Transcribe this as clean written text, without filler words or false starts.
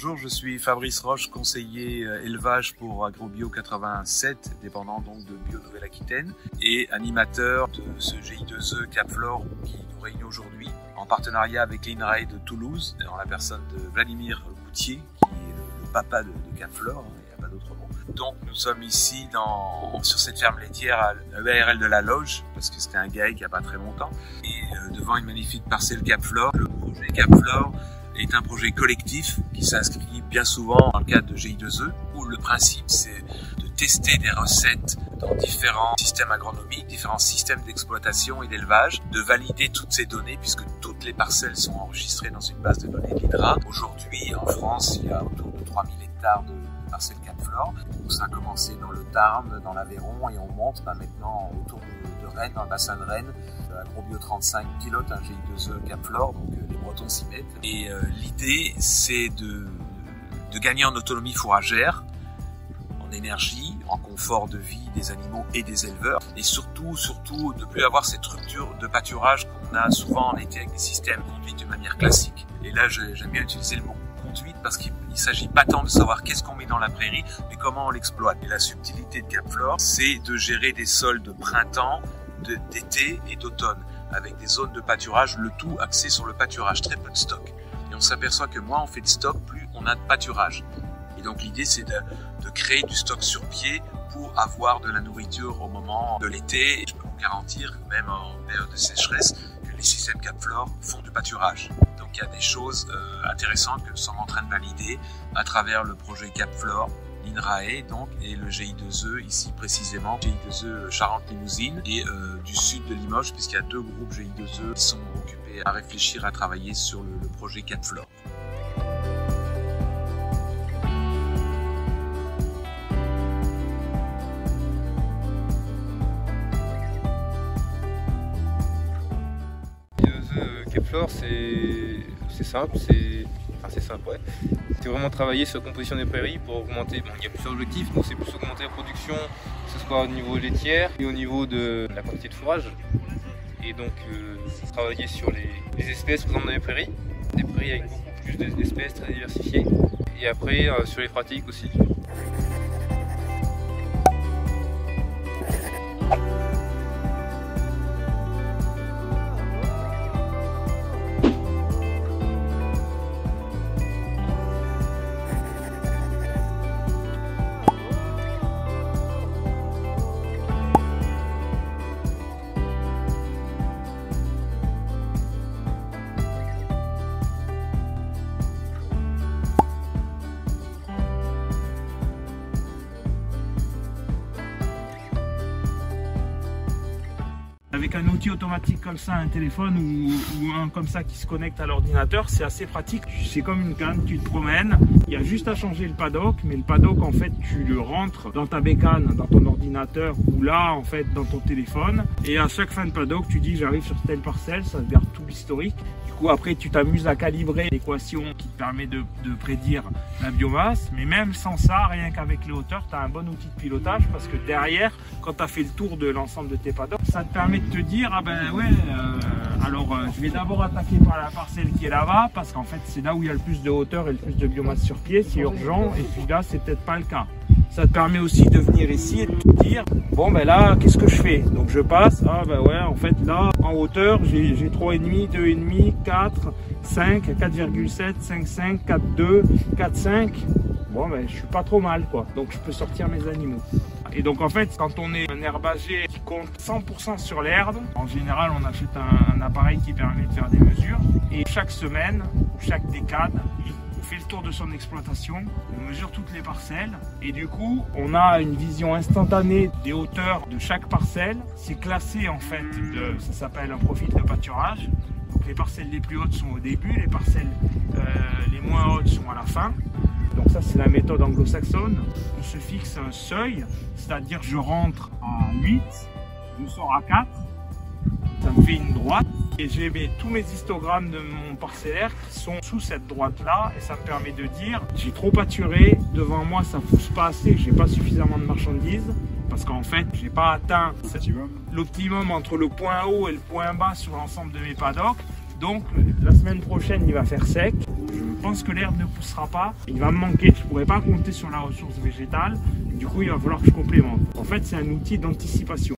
Bonjour, je suis Fabrice Roche, conseiller élevage pour AgroBio 87, dépendant donc de Bio Nouvelle-Aquitaine, et animateur de ce GI2E CapFlore qui nous réunit aujourd'hui en partenariat avec l'INRAE de Toulouse, en la personne de Vladimir Goutier, qui est le papa de CapFlore, il n'y a pas d'autre mot. Donc nous sommes ici sur cette ferme laitière à l'EARL de la Loge, parce que c'était un GAEC il n'y a pas très longtemps, et devant une magnifique parcelle CapFlore. Le projet CapFlore est un projet collectif qui s'inscrit bien souvent dans le cadre de GI2E, où le principe c'est de tester des recettes dans différents systèmes agronomiques, différents systèmes d'exploitation et d'élevage, de valider toutes ces données puisque toutes les parcelles sont enregistrées dans une base de données de l'INRA. Aujourd'hui en France il y a autour de 3000 hectares de parcelles CapFlore. Ça a commencé dans le Tarn, dans l'Aveyron et on monte maintenant autour de Rennes, dans le bassin de Rennes. AgroBio 35 pilote un GI2E CapFlore, donc les Bretons s'y mettent. Et l'idée, c'est de gagner en autonomie fourragère, en énergie, en confort de vie des animaux et des éleveurs, et surtout de ne plus avoir cette rupture de pâturage qu'on a souvent en été avec des systèmes conduits de manière classique. Et là, j'aime bien utiliser le mot conduite parce qu'il ne s'agit pas tant de savoir qu'est-ce qu'on met dans la prairie, mais comment on l'exploite. Et la subtilité de CapFlore, c'est de gérer des sols de printemps, d'été et d'automne, avec des zones de pâturage, le tout axé sur le pâturage, très peu de stock. Et on s'aperçoit que moins on fait de stock, plus on a de pâturage. Et donc l'idée c'est de créer du stock sur pied pour avoir de la nourriture au moment de l'été. Et je peux vous garantir, même en période de sécheresse, que les systèmes CapFlore font du pâturage. Donc il y a des choses intéressantes que nous sommes en train de valider à travers le projet CapFlore, l'INRAE donc, et le GI2E ici précisément, GI2E Charente-Limousine et du sud de Limoges, puisqu'il y a deux groupes GI2E qui sont occupés à réfléchir, à travailler sur le projet CapFlore. CapFlore, c'est simple, c'est simple, ouais. C'est vraiment travailler sur la composition des prairies pour augmenter, bon, il y a plusieurs objectifs, donc c'est plus augmenter la production, que ce soit au niveau laitière et au niveau de la quantité de fourrage. Et donc travailler sur les espèces présentes dans les prairies, des prairies avec beaucoup plus d'espèces très diversifiées. Et après sur les pratiques aussi. Avec un outil automatique comme ça, un téléphone ou un comme ça qui se connecte à l'ordinateur, c'est assez pratique. C'est comme une canne, tu te promènes, il y a juste à changer le paddock, mais le paddock en fait tu le rentres dans ta bécane, dans ton ordinateur ou là en fait dans ton téléphone, et à chaque fin de paddock tu dis j'arrive sur telle parcelle, ça te garde tout l'historique. Du coup après tu t'amuses à calibrer l'équation qui te permet de prédire la biomasse, mais même sans ça, rien qu'avec les hauteurs, tu as un bon outil de pilotage parce que derrière, quand tu as fait le tour de l'ensemble de tes paddocks, ça te permet de te dire ah ben ouais je vais d'abord attaquer par la parcelle qui est là-bas parce qu'en fait c'est là où il y a le plus de hauteur et le plus de biomasse sur pied, c'est urgent, et puis là c'est peut-être pas le cas. Ça te permet aussi de venir ici et de te dire bon ben là qu'est-ce que je fais, donc je passe, ah ben ouais en fait là en hauteur j'ai 3,5, 2,5, 4, 5, 4,7, 5,5, 4,2, 4,5. Bon ben je suis pas trop mal quoi, donc je peux sortir mes animaux. Et donc en fait quand on est un herbager qui compte 100% sur l'herbe, en général on achète un appareil qui permet de faire des mesures, et chaque semaine, chaque décade, on fait le tour de son exploitation, on mesure toutes les parcelles, et du coup on a une vision instantanée des hauteurs de chaque parcelle. C'est classé en fait, ça s'appelle un profil de pâturage. Donc les parcelles les plus hautes sont au début, les parcelles les moins hautes sont à la fin. Donc ça c'est la méthode anglo-saxonne. On se fixe un seuil, c'est-à-dire je rentre à 8, je sors à 4, ça me fait une droite et j'ai tous mes histogrammes de mon parcellaire qui sont sous cette droite là, et ça me permet de dire j'ai trop pâturé, devant moi ça pousse pas assez, j'ai pas suffisamment de marchandises parce qu'en fait j'ai pas atteint l'optimum entre le point haut et le point bas sur l'ensemble de mes paddocks. Donc la semaine prochaine il va faire sec. Je pense que l'herbe ne poussera pas. Il va me manquer. Je ne pourrai pas compter sur la ressource végétale. Du coup il va falloir que je complémente. En fait c'est un outil d'anticipation.